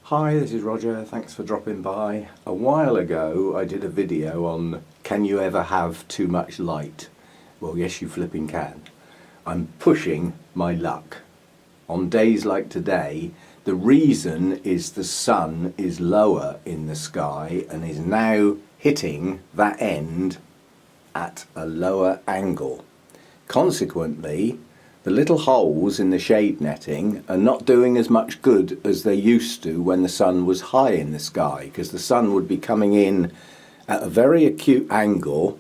Hi, this is Roger. Thanks for dropping by. A while ago I did a video on can you ever have too much light? Well, yes, you flipping can. I'm pushing my luck. On days like today, the reason is the sun is lower in the sky and is now hitting that end at a lower angle. Consequently, the little holes in the shade netting are not doing as much good as they used to when the sun was high in the sky, because the sun would be coming in at a very acute angle,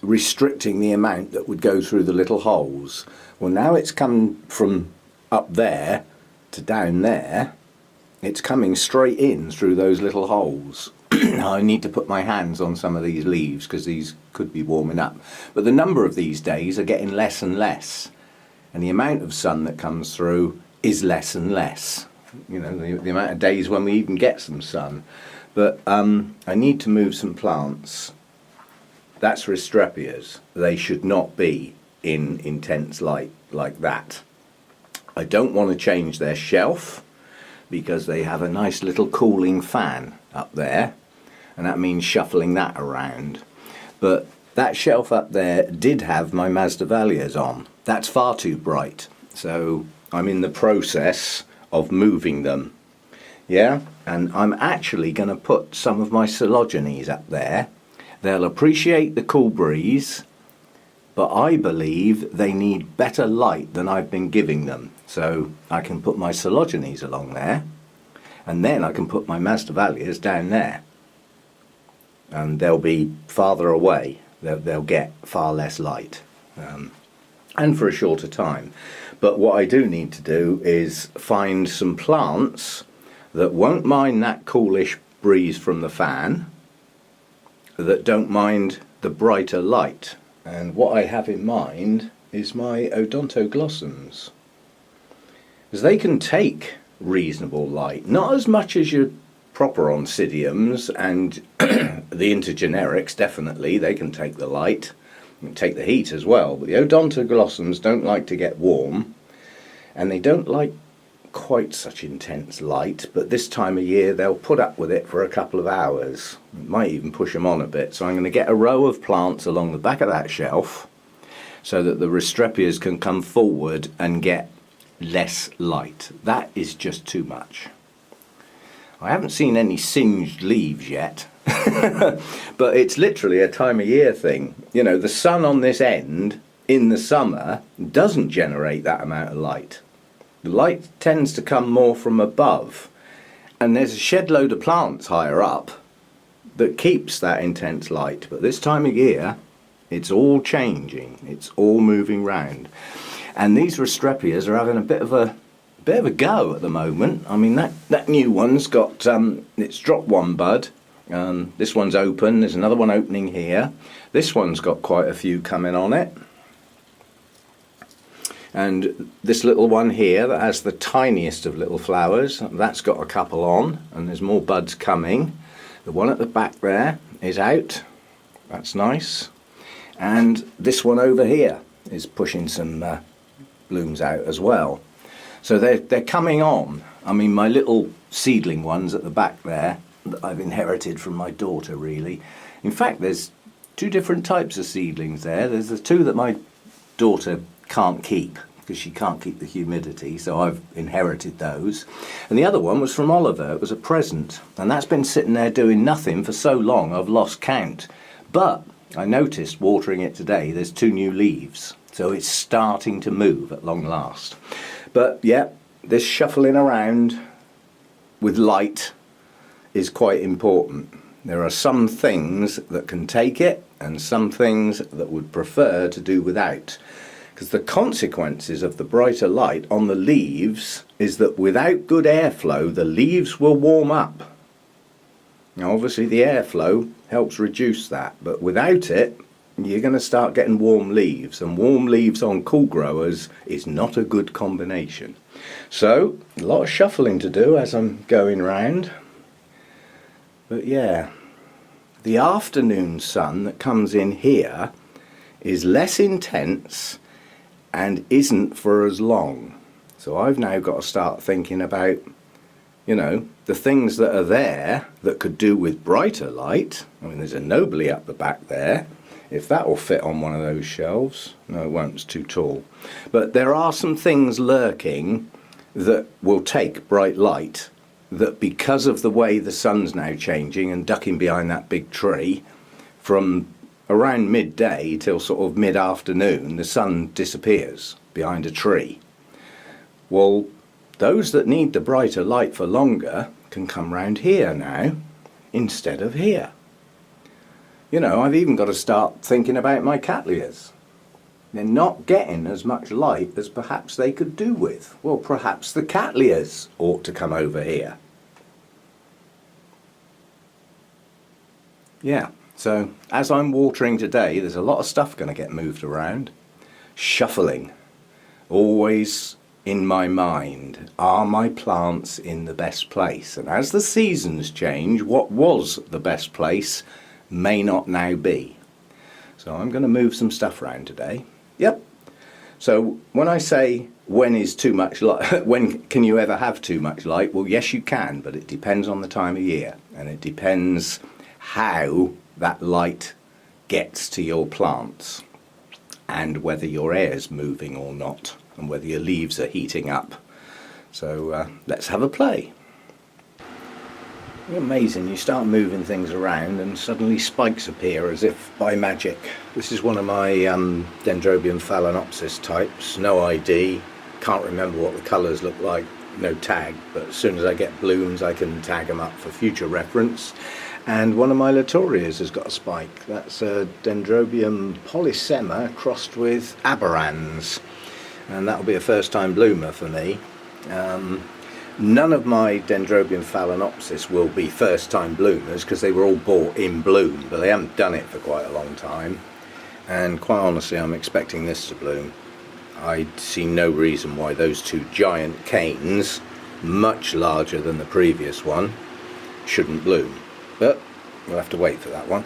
restricting the amount that would go through the little holes. Well, now it's come from up there to down there. It's coming straight in through those little holes. I need to put my hands on some of these leaves because these could be warming up. But the number of these days are getting less and less. And the amount of sun that comes through is less and less. You know, the amount of days when we even get some sun. But I need to move some plants. That's Restrepias. They should not be in intense light like that. I don't want to change their shelf because they have a nice little cooling fan up there. And that means shuffling that around. But that shelf up there did have my Masdevallias on. That's far too bright, so I'm in the process of moving them. Yeah, and I'm actually going to put some of my Coleogenes up there. They'll appreciate the cool breeze, but I believe they need better light than I've been giving them. So I can put my Coleogenes along there, and then I can put my Masdevallias down there. And they'll be farther away. They'll get far less light. And for a shorter time. But what I do need to do is find some plants that won't mind that coolish breeze from the fan, that don't mind the brighter light. And what I have in mind is my Odontoglossums, because they can take reasonable light, not as much as your proper Oncidiums and the intergenerics. Definitely they can take the light, take the heat as well, but the Odontoglossums don't like to get warm, and they don't like quite such intense light, but this time of year they'll put up with it for a couple of hours. Might even push them on a bit. So I'm going to get a row of plants along the back of that shelf so that the Restrepias can come forward and get less light. That is just too much. I haven't seen any singed leaves yet. But it's literally a time of year thing. You know, the sun on this end in the summer doesn't generate that amount of light. The light tends to come more from above, and there's a shed load of plants higher up that keeps that intense light. But this time of year it's all changing, it's all moving round, and these Restrepias are having a bit of a go at the moment. I mean, that new one's got it's dropped one bud. This one's open, there's another one opening here. This one's got quite a few coming on it. And this little one here that has the tiniest of little flowers, that's got a couple on, and there's more buds coming. The one at the back there is out, that's nice. And this one over here is pushing some blooms out as well. So they're coming on. I mean, my little seedling ones at the back there that I've inherited from my daughter, really. In fact, there's two different types of seedlings there. There's the two that my daughter can't keep because she can't keep the humidity, so I've inherited those. And the other one was from Oliver. It was a present, and that's been sitting there doing nothing for so long I've lost count. But I noticed watering it today, there's two new leaves, so it's starting to move at long last. But yeah, this shuffling around with light is quite important. There are some things that can take it and some things that would prefer to do without, because the consequences of the brighter light on the leaves is that without good airflow the leaves will warm up. Now obviously the airflow helps reduce that, but without it you're going to start getting warm leaves, and warm leaves on cool growers is not a good combination. So a lot of shuffling to do as I'm going round. But yeah, the afternoon sun that comes in here is less intense and isn't for as long. So I've now got to start thinking about You know, the things that are there that could do with brighter light. I mean, there's a Nobly up the back there. If that will fit on one of those shelves. No, it won't, it's too tall. But there are some things lurking that will take bright light, that because of the way the sun's now changing and ducking behind that big tree, from around midday till sort of mid-afternoon, the sun disappears behind a tree. Well, those that need the brighter light for longer can come round here now instead of here. You know, I've even got to start thinking about my cattleyas. They're not getting as much light as perhaps they could do with. Well, perhaps the cattleyas ought to come over here. Yeah, so as I'm watering today, there's a lot of stuff going to get moved around. Shuffling. Always in my mind, are my plants in the best place? And as the seasons change, what was the best place may not now be. So I'm going to move some stuff around today. Yep. So when I say when is too much light, when can you ever have too much light? Well, yes you can, but it depends on the time of year, and it depends how that light gets to your plants and whether your air's moving or not, and whether your leaves are heating up. So let's have a play. Amazing, you start moving things around and suddenly spikes appear as if by magic. This is one of my Dendrobium phalaenopsis types, no ID, can't remember what the colours look like, no tag, but as soon as I get blooms I can tag them up for future reference. And one of my Latorias has got a spike. That's a Dendrobium polysema crossed with aberrans, and that'll be a first time bloomer for me. None of my Dendrobium phalaenopsis will be first time bloomers because they were all bought in bloom, but they haven't done it for quite a long time, and quite honestly I'm expecting this to bloom. I see no reason why those two giant canes, much larger than the previous one, shouldn't bloom, but we'll have to wait for that one.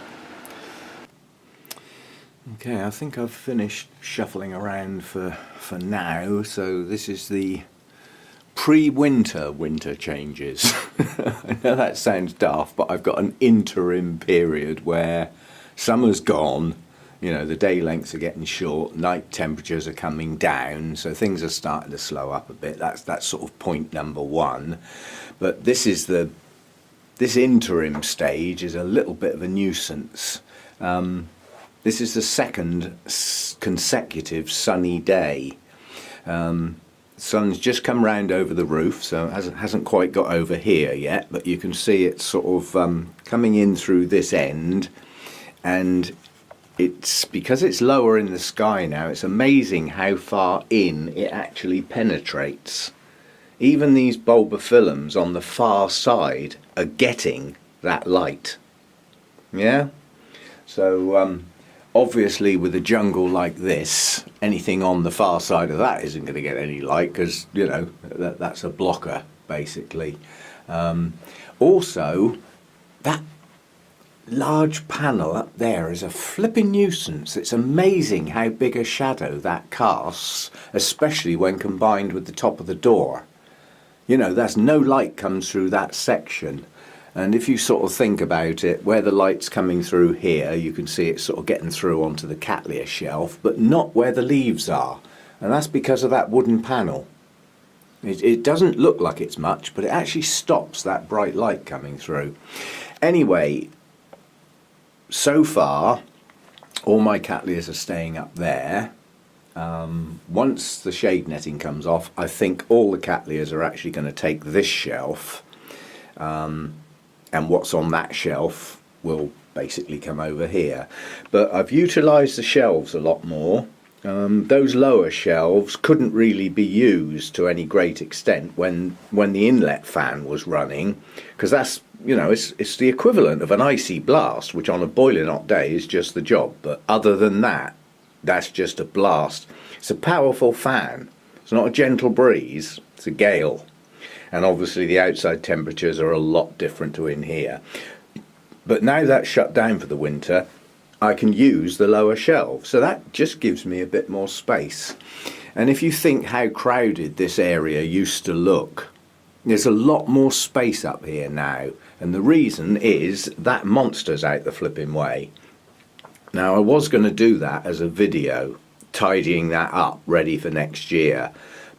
Okay, I think I've finished shuffling around for now, so this is the pre-winter winter changes. I know that sounds daft, but I've got an interim period where summer's gone, you know, the day lengths are getting short, night temperatures are coming down, so things are starting to slow up a bit. That's sort of point number one. But this interim stage is a little bit of a nuisance. This is the second consecutive sunny day. Sun's just come round over the roof, so it hasn't quite got over here yet, but you can see it's sort of coming in through this end, and it's because it's lower in the sky now, it's amazing how far in it actually penetrates. Even these bulbophyllums on the far side are getting that light. Yeah? So obviously with a jungle like this, anything on the far side of that isn't going to get any light because, you know, that's a blocker basically. Also, that large panel up there is a flipping nuisance. It's amazing how big a shadow that casts, especially when combined with the top of the door. You know, there's no light comes through that section. And if you sort of think about it, where the light's coming through here, you can see it's sort of getting through onto the Cattleya shelf, but not where the leaves are. And that's because of that wooden panel. It doesn't look like it's much, but it actually stops that bright light coming through. Anyway, so far, all my Cattleyas are staying up there. Once the shade netting comes off, I think all the Cattleyas are actually going to take this shelf. And what's on that shelf will basically come over here. But I've utilised the shelves a lot more. Those lower shelves couldn't really be used to any great extent when the inlet fan was running, because that's, you know, it's the equivalent of an icy blast, which on a boiling hot day is just the job. But other than that, that's just a blast. It's a powerful fan. It's not a gentle breeze, it's a gale. And obviously the outside temperatures are a lot different to in here. But now that's shut down for the winter, I can use the lower shelf. So that just gives me a bit more space. And if you think how crowded this area used to look, There's a lot more space up here now, and the reason is that monster's out the flipping way. Now, I was going to do that as a video, tidying that up, ready for next year,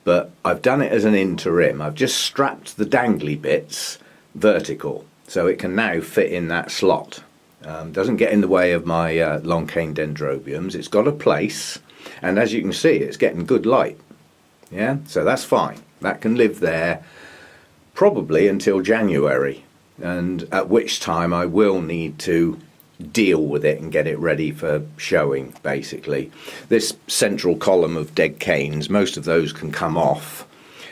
but I've done it as an interim. I've just strapped the dangly bits vertical, so it can now fit in that slot. Doesn't get in the way of my long cane dendrobiums. It's got a place, and as you can see, it's getting good light. Yeah, so that's fine. That can live there probably until January, and at which time I will need to deal with it and get it ready for showing, basically. This central column of dead canes, most of those can come off,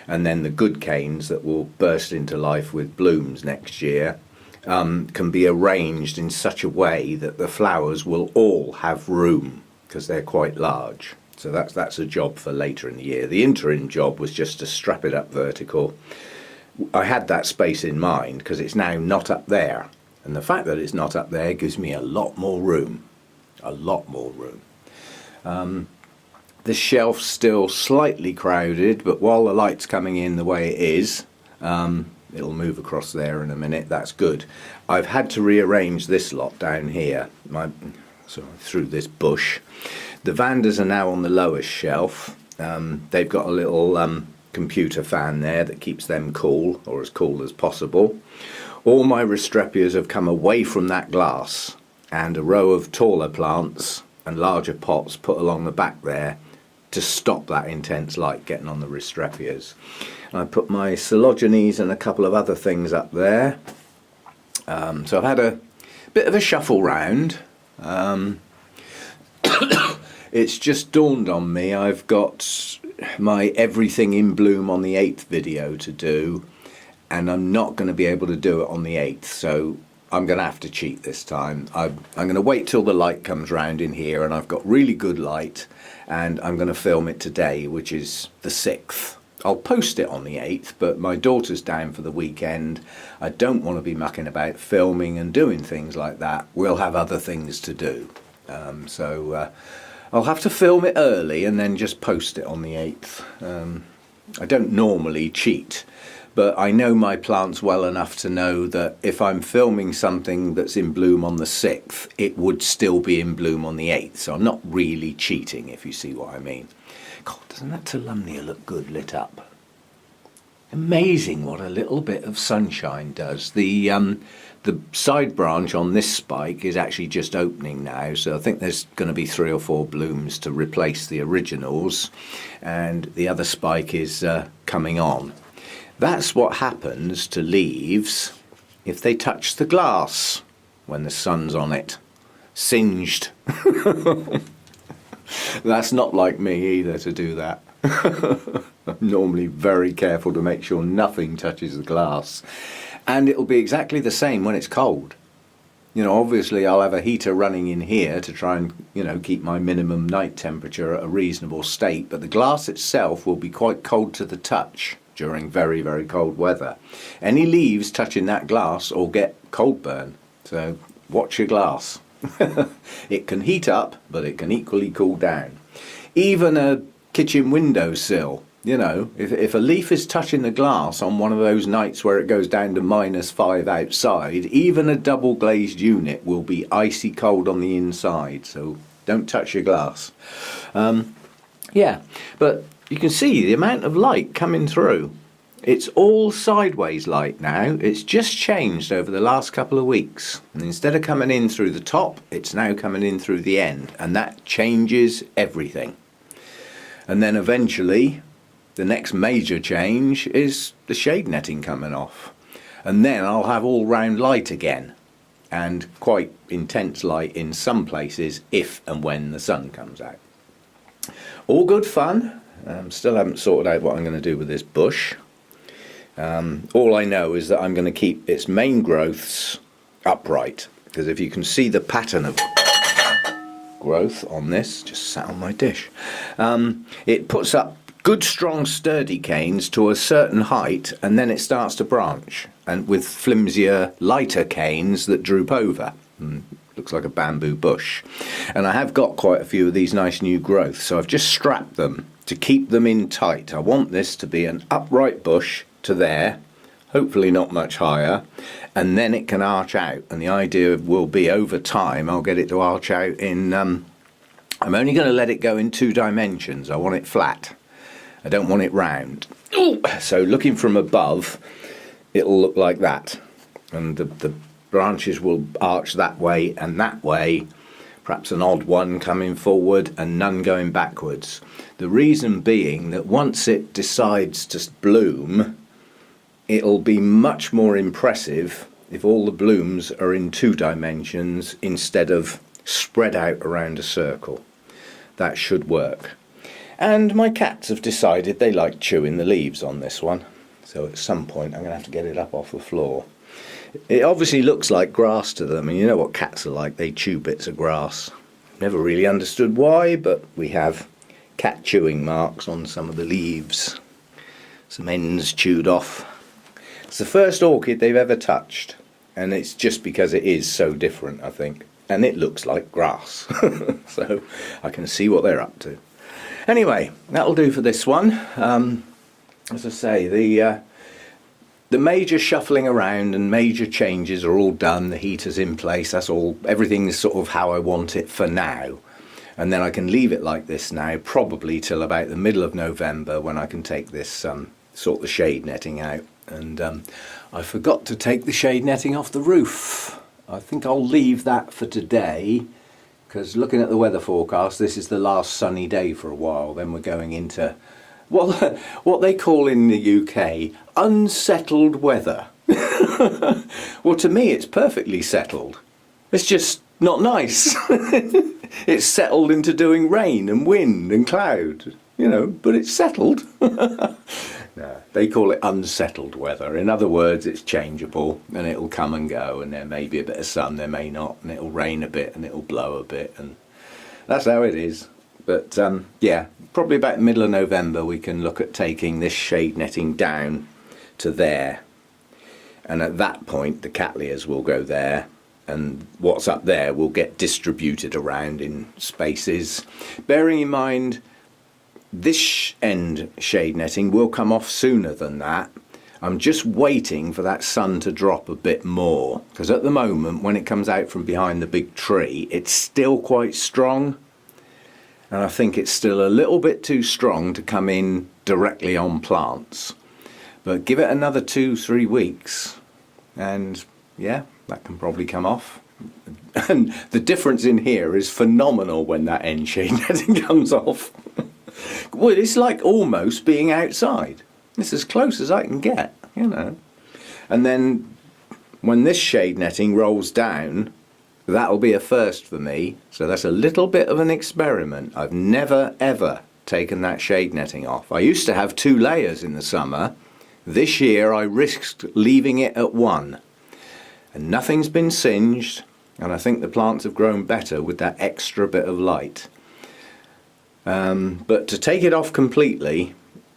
and then the good canes that will burst into life with blooms next year can be arranged in such a way that the flowers will all have room, because they're quite large. So that's a job for later in the year. The interim job was just to strap it up vertical. I had that space in mind because it's now not up there, and the fact that it's not up there gives me a lot more room. This shelf's still slightly crowded, but while the light's coming in the way it is, it'll move across there in a minute. That's good. I've had to rearrange this lot down here, through this bush. The Vandas are now on the lowest shelf. They've got a little computer fan there that keeps them cool, or as cool as possible. All my Restrepias have come away from that glass, and a row of taller plants and larger pots put along the back there to stop that intense light getting on the Restrepias. I put my Coelogenes and a couple of other things up there. So I've had a bit of a shuffle round. It's just dawned on me I've got my everything in bloom on the 8th video to do, and I'm not going to be able to do it on the 8th, so I'm going to have to cheat this time. I'm going to wait till the light comes round in here, and I've got really good light, and I'm going to film it today, which is the 6th. I'll post it on the 8th, but my daughter's down for the weekend. I don't want to be mucking about filming and doing things like that. We'll have other things to do. I'll have to film it early and then just post it on the 8th. I don't normally cheat, but I know my plants well enough to know that if I'm filming something that's in bloom on the 6th, it would still be in bloom on the 8th, so I'm not really cheating, if you see what I mean. God, doesn't that Tolumnia look good lit up? Amazing what a little bit of sunshine does. The side branch on this spike is actually just opening now, so I think there's going to be 3 or 4 blooms to replace the originals, and the other spike is coming on. That's what happens to leaves if they touch the glass when the sun's on it. Singed. That's not like me either to do that. I'm normally very careful to make sure nothing touches the glass. And it'll be exactly the same when it's cold. You know, obviously I'll have a heater running in here to try and, keep my minimum night temperature at a reasonable state, but the glass itself will be quite cold to the touch during very, very cold weather. Any leaves touching that glass will get cold burn, so watch your glass. It can heat up, but it can equally cool down. Even a kitchen windowsill. If a leaf is touching the glass on one of those nights where it goes down to -5 outside, even a double glazed unit will be icy cold on the inside, so don't touch your glass. But you can see the amount of light coming through. It's all sideways light now. It's just changed over the last couple of weeks, and instead of coming in through the top, it's now coming in through the end, and that changes everything. And then eventually the next major change is the shade netting coming off, and then I'll have all round light again, and quite intense light in some places if and when the sun comes out. All good fun. Still haven't sorted out what I'm going to do with this bush. All I know is that I'm going to keep its main growths upright, because if you can see the pattern of growth on this, just sat on my dish, it puts up good strong sturdy canes to a certain height, and then it starts to branch, and with flimsier lighter canes that droop over. Looks like a bamboo bush. And I have got quite a few of these nice new growths, so I've just strapped them to keep them in tight. I want this to be an upright bush to there, hopefully not much higher, and then it can arch out. And the idea will be over time I'll get it to arch out in, I'm only going to let it go in 2 dimensions. I want it flat. I don't want it round. So looking from above, it'll look like that. And the branches will arch that way and that way, perhaps an odd one coming forward and none going backwards. The reason being that once it decides to bloom, it'll be much more impressive if all the blooms are in 2 dimensions instead of spread out around a circle. That should work. And my cats have decided they like chewing the leaves on this one. So at some point I'm going to have to get it up off the floor. It obviously looks like grass to them, and you know what cats are like, they chew bits of grass. Never really understood why, but we have cat chewing marks on some of the leaves. Some ends chewed off. It's the first orchid they've ever touched, and it's just because it is so different, I think. And it looks like grass, so I can see what they're up to. Anyway, that'll do for this one. As I say, the major shuffling around and major changes are all done. The heater's in place. That's all. Everything's sort of how I want it for now. And then I can leave it like this now, probably till about the middle of November, when I can take this sort the shade netting out. And I forgot to take the shade netting off the roof. I think I'll leave that for today, because looking at the weather forecast, this is the last sunny day for a while. Then we're going into what they call in the UK unsettled weather. Well, to me it's perfectly settled. It's just not nice. It's settled into doing rain and wind and cloud, you know, but it's settled. No, they call it unsettled weather. In other words, it's changeable and it'll come and go, and there may be a bit of sun, there may not, and it'll rain a bit and it'll blow a bit, and that's how it is. But yeah, probably about the middle of November we can look at taking this shade netting down to there. And at that point the cattleyas will go there, and what's up there will get distributed around in spaces. Bearing in mind, this end shade netting will come off sooner than that. I'm just waiting for that sun to drop a bit more, because at the moment when it comes out from behind the big tree it's still quite strong, and I think it's still a little bit too strong to come in directly on plants. But give it another 2-3 weeks and yeah, that can probably come off. And the difference in here is phenomenal when that end shade netting comes off. Well, it's like almost being outside. It's as close as I can get, you know. And then when this shade netting rolls down, that'll be a first for me. So that's a little bit of an experiment. I've never ever taken that shade netting off. I used to have 2 layers in the summer. This year I risked leaving it at 1. And nothing's been singed, and I think the plants have grown better with that extra bit of light. But to take it off completely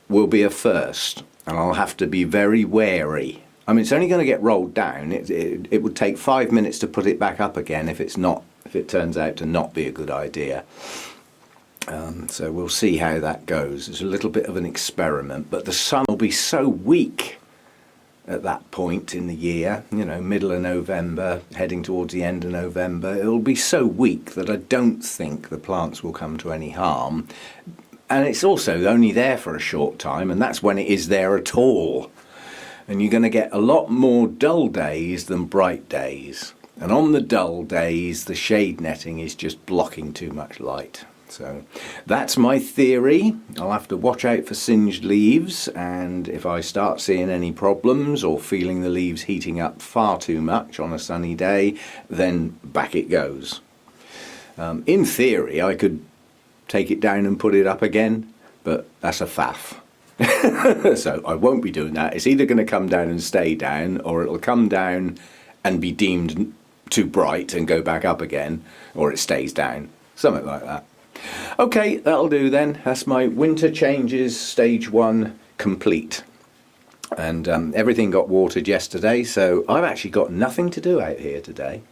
will be a first, and I'll have to be very wary. I mean, it's only going to get rolled down. It would take 5 minutes to put it back up again if it turns out to not be a good idea. So we'll see how that goes. It's a little bit of an experiment, but the sun will be so weak at that point in the year, you know, middle of November, heading towards the end of November. It'll be so weak that I don't think the plants will come to any harm. And it's also only there for a short time, and that's when it is there at all. And you're going to get a lot more dull days than bright days. And on the dull days, the shade netting is just blocking too much light. So that's my theory. I'll have to watch out for singed leaves, and if I start seeing any problems or feeling the leaves heating up far too much on a sunny day, then back it goes. In theory, I could take it down and put it up again, but that's a faff. So I won't be doing that. It's either going to come down and stay down, or it'll come down and be deemed too bright and go back up again, or it stays down. Something like that. Okay, that'll do then. That's my winter changes stage 1 complete. And everything got watered yesterday, so I've actually got nothing to do out here today.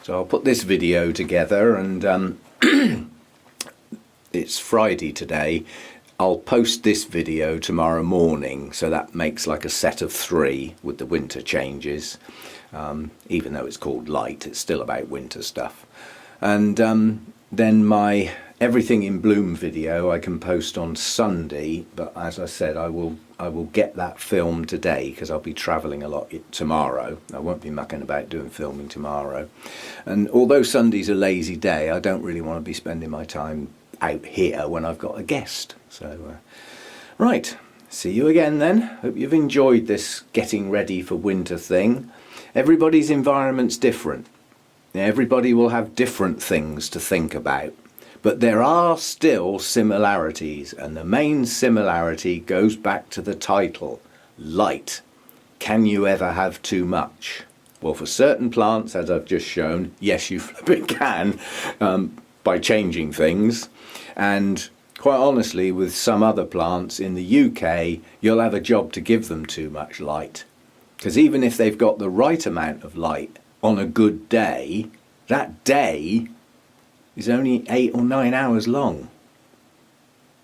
So I'll put this video together, and it's Friday today. I'll post this video tomorrow morning, so that makes like a set of 3 with the winter changes. Even though it's called light, it's still about winter stuff. And then my everything in bloom video I can post on Sunday, but as I said, I will get that film today because I'll be travelling a lot tomorrow. I won't be mucking about doing filming tomorrow. And although Sunday's a lazy day, I don't really want to be spending my time out here when I've got a guest. So right, see you again then. Hope you've enjoyed this getting ready for winter thing. Everybody's environment's different. Everybody will have different things to think about. But there are still similarities, and the main similarity goes back to the title, light. Can you ever have too much? Well, for certain plants, as I've just shown, yes, you flipping can, by changing things. And quite honestly, with some other plants in the UK, you'll have a job to give them too much light. Because even if they've got the right amount of light on a good day, that day is only 8 or 9 hours long,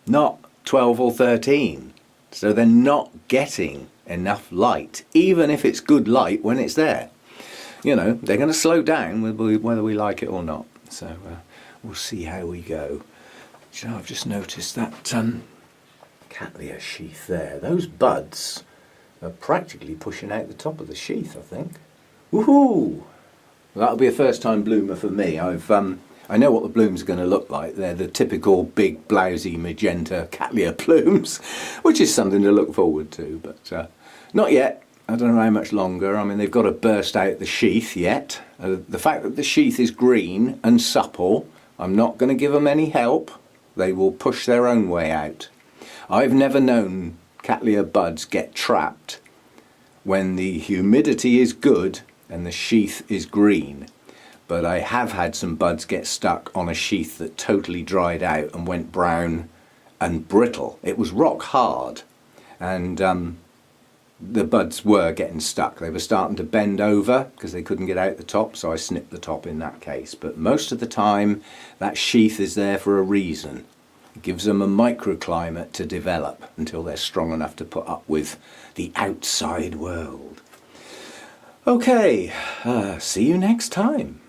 not 12 or 13. So they're not getting enough light, even if it's good light when it's there. You know, they're going to slow down whether we like it or not. So we'll see how we go. You know, I've just noticed that Cattleya sheath there. Those buds are practically pushing out the top of the sheath, I think. Woohoo! That'll be a first time bloomer for me. I know what the blooms are going to look like. They're the typical big blousy magenta Cattleya blooms, which is something to look forward to, but not yet. I don't know how much longer. I mean, they've got to burst out the sheath yet. The fact that the sheath is green and supple, I'm not going to give them any help. They will push their own way out. I've never known Cattleya buds get trapped when the humidity is good and the sheath is green. But I have had some buds get stuck on a sheath that totally dried out and went brown and brittle. It was rock hard, and the buds were getting stuck. They were starting to bend over because they couldn't get out the top, so I snipped the top in that case. But most of the time that sheath is there for a reason. It gives them a microclimate to develop until they're strong enough to put up with the outside world. Okay, see you next time.